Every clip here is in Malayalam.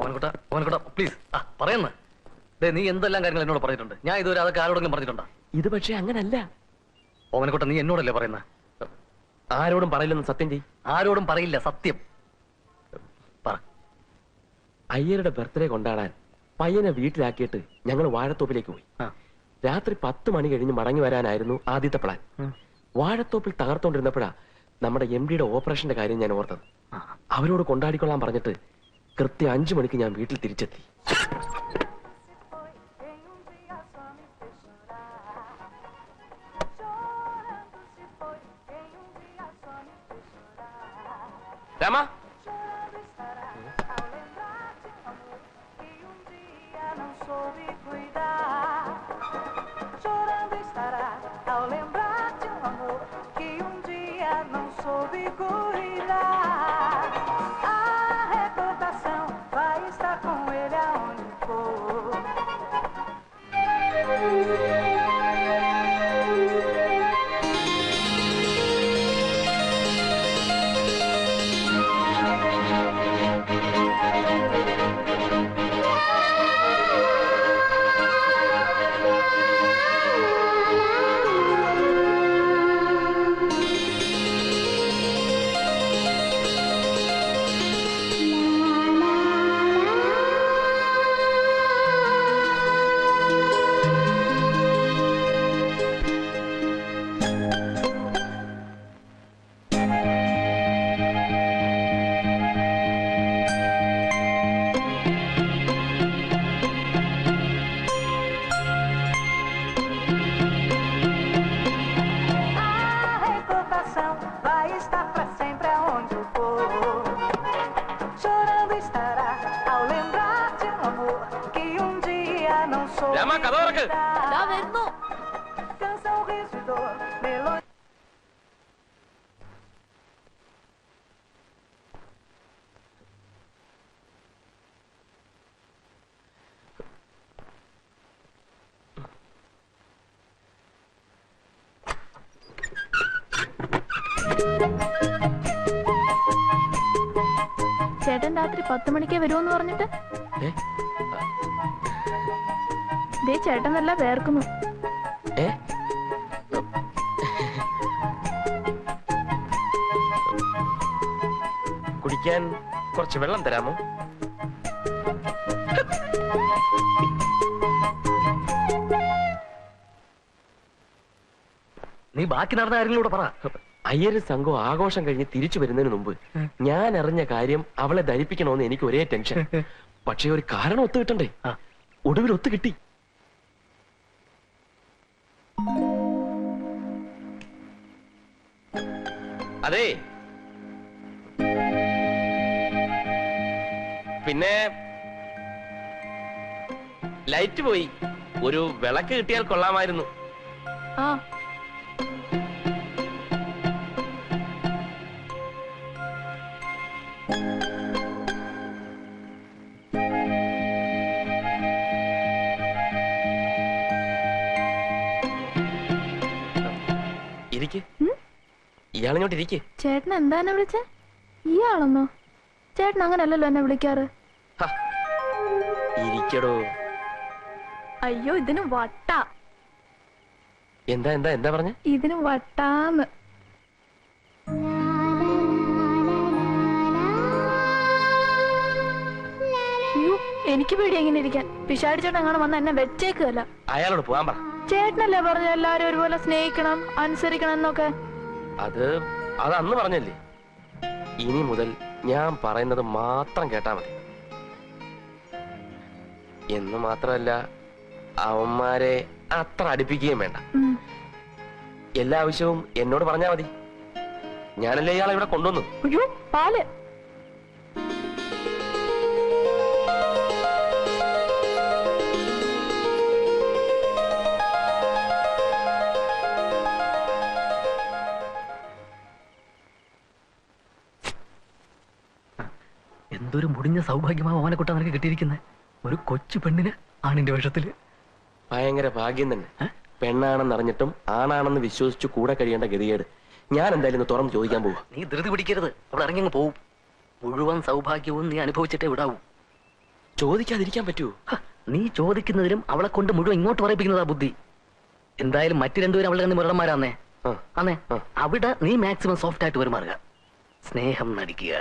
ഓമനക്കുട്ട പ്ലീസ് പറയുന്ന നീ എന്തെല്ലാം കാര്യങ്ങൾ എന്നോട് പറഞ്ഞിട്ടുണ്ട്. ഞാൻ ഇതുവരെ അതൊക്കെ ആരോടെങ്കിലും പറഞ്ഞിട്ടുണ്ടോ? ഇത് പക്ഷേ അങ്ങനല്ല. ഓമനക്കുട്ട നീ എന്നോടല്ലേ പറയുന്ന? ആരോടും പറയില്ലെന്ന് സത്യം ചെയ്. ആരോടും പറയില്ല, സത്യം പറ. അയ്യരുടെ ബർത്ത്ഡേ കൊണ്ടാടാൻ പയ്യനെ വീട്ടിലാക്കിയിട്ട് ഞങ്ങൾ വാഴത്തോപ്പിലേക്ക് പോയി. രാത്രി 10 മണി കഴിഞ്ഞ് മടങ്ങി വരാനായിരുന്നു ആദ്യത്തെ പ്ലാൻ. വാഴത്തോപ്പിൽ തകർത്തോണ്ടിരുന്നപ്പോഴാ നമ്മുടെ MDയുടെ ഓപ്പറേഷന്റെ കാര്യം ഞാൻ ഓർത്തത്. അവരോട് കൊണ്ടാടിക്കൊള്ളാൻ പറഞ്ഞിട്ട് കൃത്യം 5 മണിക്ക് ഞാൻ വീട്ടിൽ തിരിച്ചെത്തി. രാമ കഥ തുറക്ക്. ചേട്ടൻ രാത്രി 10 മണിക്കേ വരുമെന്ന് പറഞ്ഞിട്ട് ചേട്ടൻ നല്ല വേർക്കുന്നു. കുടിക്കാൻ കുറച്ച് വെള്ളം തരാമോ? നീ ബാക്കി നടന്ന കാര്യങ്ങളൂടെ പറ. അയ്യര് സംഘം ആഘോഷം കഴിഞ്ഞ് തിരിച്ചു വരുന്നതിന് മുമ്പ് ഞാൻ അറിഞ്ഞ കാര്യം അവളെ ധരിപ്പിക്കണമെന്ന് എനിക്ക് ഒരേ ടെൻഷൻ. പക്ഷെ ഒരു കാരണം ഒത്തു കിട്ടണ്ടേ? ഒടുവിൽ ഒത്തു കിട്ടി. അതെ, പിന്നെ ലൈറ്റ് പോയി. ഒരു വിളക്ക് കിട്ടിയാൽ കൊള്ളാമായിരുന്നു. ഇരിക്ക്. ഇയാളിങ്ങോട്ട് ഇരിക്ക്. ചേട്ടൻ എന്താ എന്നെ വിളിച്ചേ? ഇയാളെന്നോ? ചേട്ടൻ അങ്ങനല്ലല്ലോ എന്നെ വിളിക്കാറ്. ഇരിക്കടോ. അയ്യോ, ഇതിന് വട്ട. എന്താ എന്താ എന്താ പറഞ്ഞ? ഇതിന് വട്ടാന്ന്. അയ്യോ, എനിക്ക് പേടി എങ്ങനെ ഇരിക്കാൻ. പിശാടിച്ചോട്ട് അങ്ങനെ വന്ന എന്നെ വെച്ചേക്കല്ല. അയാളോട് പോകാൻ പറ. ചേട്ടനല്ലേ പറഞ്ഞ എല്ലാരും ഒരുപോലെ സ്നേഹിക്കണം, അനുസരിക്കണം എന്നൊക്കെ? അത് അന്ന് പറഞ്ഞല്ലേ. ഇനി മുതൽ ഞാൻ പറയുന്നത് മാത്രം കേട്ടാ മതി. എന്ന് മാത്രമല്ല, അവന്മാരെ അത്ര അടുപ്പിക്കുകയും വേണ്ട. എല്ലാ ആവശ്യവും എന്നോട് പറഞ്ഞാ മതി. ഞാനല്ലേ ഇയാളെ ഇവിടെ കൊണ്ടുവന്നു. അയ്യോ, പാല്. എന്തൊരു മുടിഞ്ഞ സൗഭാഗ്യമാണ് ഓമനക്കുട്ട നിനക്ക് കിട്ടിയിരിക്കുന്നത്. ഒരു കൊച്ചു പെണ്ണിന് ആണിന്റെ വേഷത്തില്. ഭയങ്കര ഭാഗ്യം തന്നെ. പെണ്ണാണെന്നറിഞ്ഞിട്ടും ആണാണെന്ന് വിശ്വസിച്ചു കൂടെ കഴിയേണ്ട ഗതികേട്. ഞാൻ എന്തായാലും തുറന്ന് ചോദിക്കാൻ പോവാ. നീ ധൃതി പിടിക്കരുത്. അവിടെ ഇറങ്ങി പോവും. മുഴുവൻ സൗഭാഗ്യവും നീ അനുഭവിച്ചിട്ടേ വിടാവൂ. ചോദിക്കാതിരിക്കാൻ പറ്റൂ? നീ ചോദിക്കുന്നതിലും അവളെ കൊണ്ട് മുഴുവൻ ഇങ്ങോട്ട് പറയിപ്പിക്കുന്നതാ ബുദ്ധി. എന്തായാലും മറ്റു രണ്ടുപേരും അവളുടെ കണ്ണിൽ മുരടന്മാരാന്നേ. അന്നേ അവിടെ നീ മാക്സിമം സോഫ്റ്റ് ആയിട്ട് പെരുമാറുക, സ്നേഹം നടിക്കുക,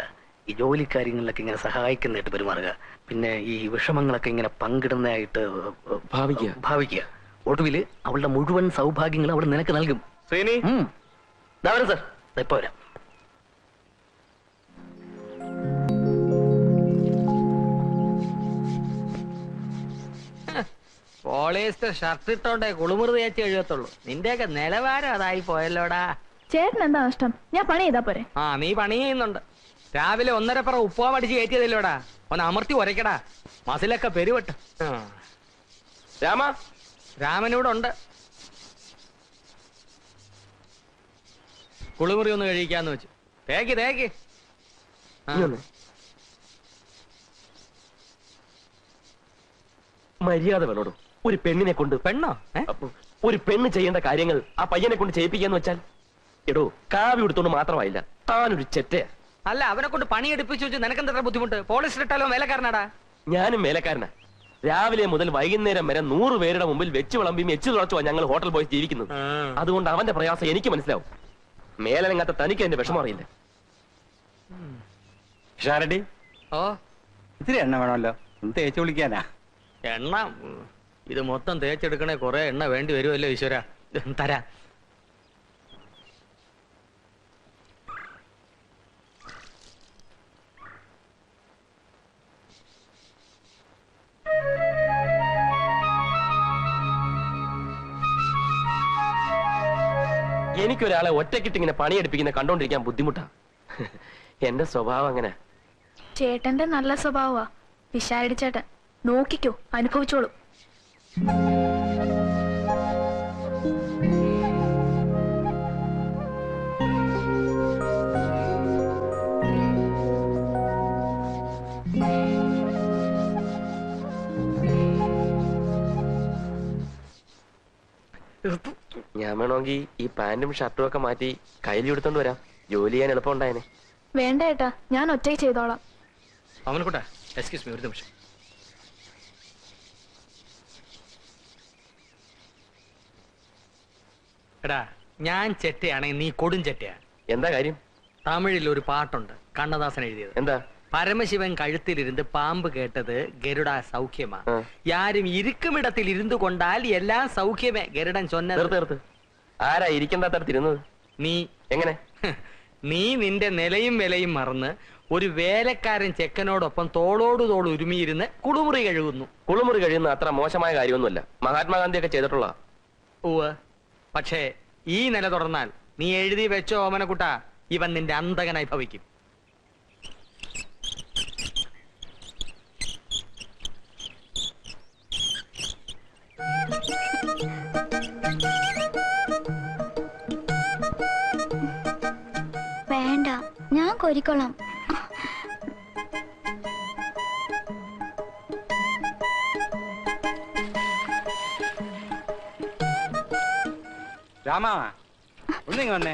ഈ ജോലി കാര്യങ്ങളിലൊക്കെ ഇങ്ങനെ സഹായിക്കുന്നതായിട്ട് പെരുമാറുക, പിന്നെ ഈ വിഷമങ്ങളൊക്കെ ഇങ്ങനെ പങ്കിടുന്നതായിട്ട് ഭാവിക്കുക. ഒടുവില് അവളുടെ മുഴുവൻ സൗഭാഗ്യങ്ങളും അവൾ നിനക്ക് നൽകും. ശ്രീനി, സാർ ഇപ്പൊ വരാം. പോളിസ്റ്റർ ഷർട്ട് ഇട്ടോണ്ടേ കുളിമുറി തേച്ച് കഴിയത്തുള്ളൂ. നിന്റെയൊക്കെ നിലവാരം അതായി പോയല്ലോടാ. ചേട്ടൻ എന്താ നഷ്ടം? ഞാൻ പണി ചെയ്താ പോരെ? ആ, നീ പണി ചെയ്യുന്നുണ്ട്. രാവിലെ 1.5 ഉപ്പുവാ അടിച്ച് കയറ്റിയതല്ലോടാ. ഒന്ന് അമർത്തി ഉരയ്ക്കടാ, മസിലൊക്കെ പെരുവട്ട്. രാമനൂടെ ഉണ്ട്. കുളിമുറി ഒന്ന് കഴിക്കാന്ന് വെച്ചു. തേക്ക് മര്യാദ വേണോടും. ഒരു പെണ്ണിനെ കൊണ്ട് പെണ്ണോ? ഒരു പെണ്ണ് ചെയ്യേണ്ട കാര്യങ്ങൾ ആ പയ്യനെ കൊണ്ട് ചെയ്യിപ്പിക്കാന്ന് വെച്ചാൽ, എടോ കാവ്യ എടുത്തോണ്ട് മാത്രമായില്ല, താനൊരു ചെറ്റയാ. അല്ല, അവനെ കൊണ്ട് പണി എടുപ്പിച്ചു വെച്ച് നിനക്കെന്താ ബുദ്ധിമുട്ട്? പോളിസ്റ്റർ ഇട്ടാലോ വേലക്കാരനാടാ. ഞാനും വേലക്കാരനാ. രാവിലെ മുതൽ വൈകുന്നേരം വരെ 100 പേരുടെ മുമ്പിൽ വെച്ച് വിളമ്പിയും എച്ചു തുളച്ചുവാ ഞങ്ങൾ ഹോട്ടൽ ബോയ്സ് ജീവിക്കുന്നത്. അതുകൊണ്ട് അവന്റെ പ്രയാസം എനിക്ക് മനസ്സിലാവും. മേലനങ്ങാത്ത തനിക്ക് എന്റെ വിഷമം അറിയില്ല. ഷാരടി, ഇത്തിരി എണ്ണ വേണമല്ലോ, ഒന്ന് തേച്ച് വിളിക്കാനാ. എണ്ണ ഇത് മൊത്തം തേച്ചെടുക്കണേ കുറെ എണ്ണ വേണ്ടി വരുമല്ലോ ഈശ്വര. തരാ. എനിക്കൊരാളെ ഒറ്റക്കിട്ട് ഇങ്ങനെ പണിയെടുപ്പിക്കുന്ന കണ്ടോണ്ടിരിക്കാൻ ബുദ്ധിമുട്ടാ. എന്റെ സ്വഭാവം അങ്ങനെ. ചേട്ടന്റെ നല്ല സ്വഭാവമാ പിശാരടി ചേട്ടൻ. നോക്കിക്കോ, അനുഭവിച്ചോളൂ. ഞാൻ വേണമെങ്കിൽ ഈ പാന്റും ഷർട്ടും ഒക്കെ മാറ്റി കയ്യിൽ എടുത്തോണ്ട് വരാം. ജോലി ചെയ്യാൻ എളുപ്പം ഉണ്ടായേനെ. വേണ്ട ഏട്ടാ, ഞാൻ ഒറ്റയ്ക്ക് ചെയ്തോളാം. അവനക്കൂട്ടാ, എക്സ്ക്യൂസ് മീ, ഒരു നിമിഷം. എടാ, ഞാൻ ചെറ്റയാണെങ്കിൽ നീ കൊടും ചെറ്റയാ. എന്താ കാര്യം? തമിഴിൽ ഒരു പാട്ടുണ്ട്, കണ്ണദാസൻ എഴുതിയത്. എന്താ? പരമശിവൻ കഴുത്തിലിരുന്ന് പാമ്പ് കേട്ടത് ഗരുഡ സൗഖ്യമാ, യാരും ഇരിക്കുമിടത്തിൽ ഇരുന്നു കൊണ്ടാൽ എല്ലാം സൗഖ്യമേ. ഗരുഡൻ ചൊന്നത്. ആരാ ഇരിക്കേണ്ട തരത്തിരുന്നത്? നീ. എങ്ങനെ? നീ നിന്റെ നിലയും വിലയും മറന്ന് ഒരു വേലക്കാരൻ ചെക്കനോടൊപ്പം തോളോട് തോൾ ഉരുമിയിരുന്ന് കുളിമുറി കഴുകുന്നു. കുളിമുറി കഴിയുന്ന അത്ര മോശമായ കാര്യമൊന്നുമല്ല. മഹാത്മാഗാന്ധിയൊക്കെ ചെയ്തിട്ടുള്ള. ഉവ്വ്. പക്ഷേ ഈ നില തുടർന്നാൽ നീ എഴുതി വെച്ചോ ഓമനക്കുട്ട, ഇവൻ നിന്റെ അന്തകനായി ഭവിക്കും. വേണ്ട, ഞാൻ കോരിക്കോളാം. രാമ, ഒന്നിങ്ങ വന്നേ.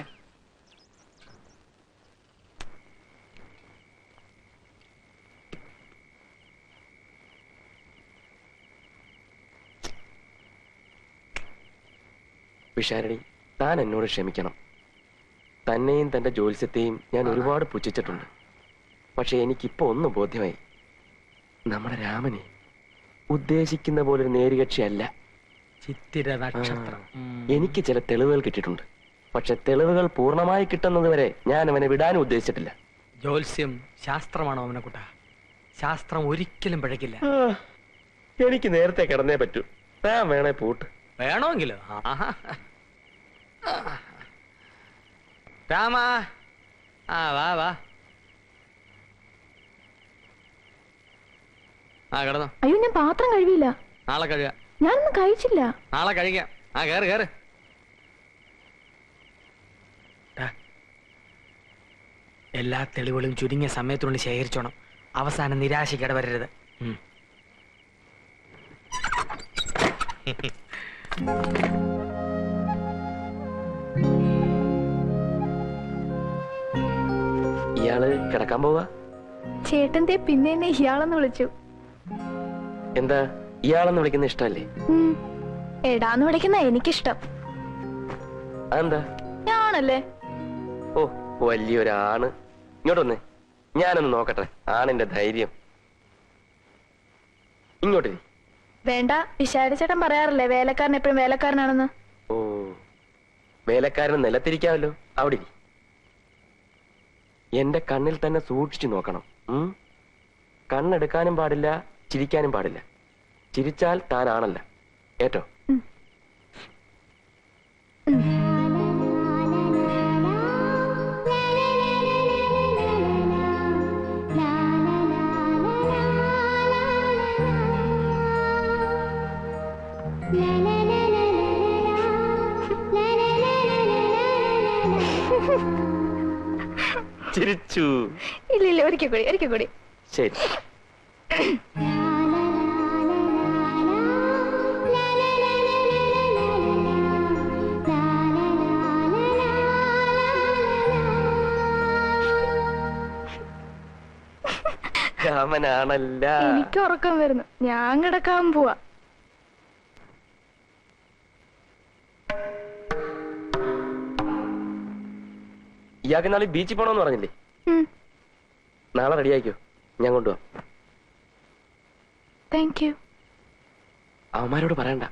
വിശാരടി, താൻ എന്നോട് ക്ഷമിക്കണം. തന്നെയും തന്റെ ജ്യോത്സ്യത്തെയും ഞാൻ ഒരുപാട് പുച്ഛിച്ചിട്ടുണ്ട്. പക്ഷെ എനിക്കിപ്പോ ഒന്ന് ബോധ്യമായി. നമ്മുടെ രാമനെ ഉദ്ദേശിക്കുന്ന പോലൊരു നേരികക്ഷിയല്ല. ചിത്തിര നക്ഷത്രം. എനിക്ക് ചില തെളിവുകൾ കിട്ടിയിട്ടുണ്ട്. പക്ഷെ തെളിവുകൾ പൂർണ്ണമായി കിട്ടുന്നത് വരെ ഞാൻ അവനെ വിടാനും ഉദ്ദേശിച്ചിട്ടില്ല. ജ്യോത്സ്യം ശാസ്ത്രമാണോ ഓമനക്കുട്ട? ശാസ്ത്രം ഒരിക്കലും പിഴക്കില്ല. എനിക്ക് നേരത്തെ കിടന്നേ പറ്റൂ. താൻ വേണേ പൂട്ട്. വേണമെങ്കിലോ? രാമ, വാ വാ. കിടന്നോ. അയ്യോ, ഞാൻ പാത്രം കഴുകിയില്ല. നാളെ കഴുകാം. ഞാനൊന്നും കഴിച്ചില്ല. നാളെ കഴിക്കാം. കേറ് കേറ്. എല്ലാ തെളിവുകളും ചുരുങ്ങിയ സമയത്തുകൊണ്ട് ശേഖരിച്ചോണം. അവസാനം നിരാശയ്ക്ക് ഇടവരരുത്. ഇയാള് കിടക്കാൻ പോവാ? ചേട്ടന്റെ പിന്നെ എന്നെ ഇയാളെന്ന് വിളിച്ചു. എന്താ ഇയാളെന്ന് വിളിക്കുന്ന ഇഷ്ടല്ലേ? ഉം. എടാന്ന് വിളിക്കുന്ന എനിക്കിഷ്ടം. അതെന്താ? ഞാണല്ലേ? ഓ, വലിയൊരാണ്. ഇങ്ങോട്ടൊന്ന്, ഞാനൊന്ന് നോക്കട്ടെ ആണിന്റെ ധൈര്യം. ഇങ്ങോട്ട് നീ. വേണ്ട, വിശാരിച്ചേട്ടൻ പറയാറില്ലേ വേലക്കാരൻ എപ്പോഴും വേലക്കാരനാണെന്ന്. ഓ, വേലക്കാരന് നിലത്തിരിക്കാമല്ലോ. അവിടെ ഇരി. എന്റെ കണ്ണിൽ തന്നെ സൂക്ഷിച്ചു നോക്കണം. കണ്ണെടുക്കാനും പാടില്ല, ചിരിക്കാനും പാടില്ല. ചിരിച്ചാൽ താനാണല്ല. ഏറ്റോ? ചിരിച്ചു. ഇല്ല, ഒരിക്കൽ കൂടി. ശരി. രാമനാണല്ല. എനിക്ക് ഉറക്കം വരുന്നു, ഞാൻ കിടക്കാൻ പോവാ. ഇയാൾക്ക് നാളെ ബീച്ചിൽ പോണോന്ന് പറഞ്ഞില്ലേ? നാളെ റെഡി ആയിക്കോ, ഞാൻ കൊണ്ടുപോവാം. Thank you. അവന്മാരോട് പറയണ്ട.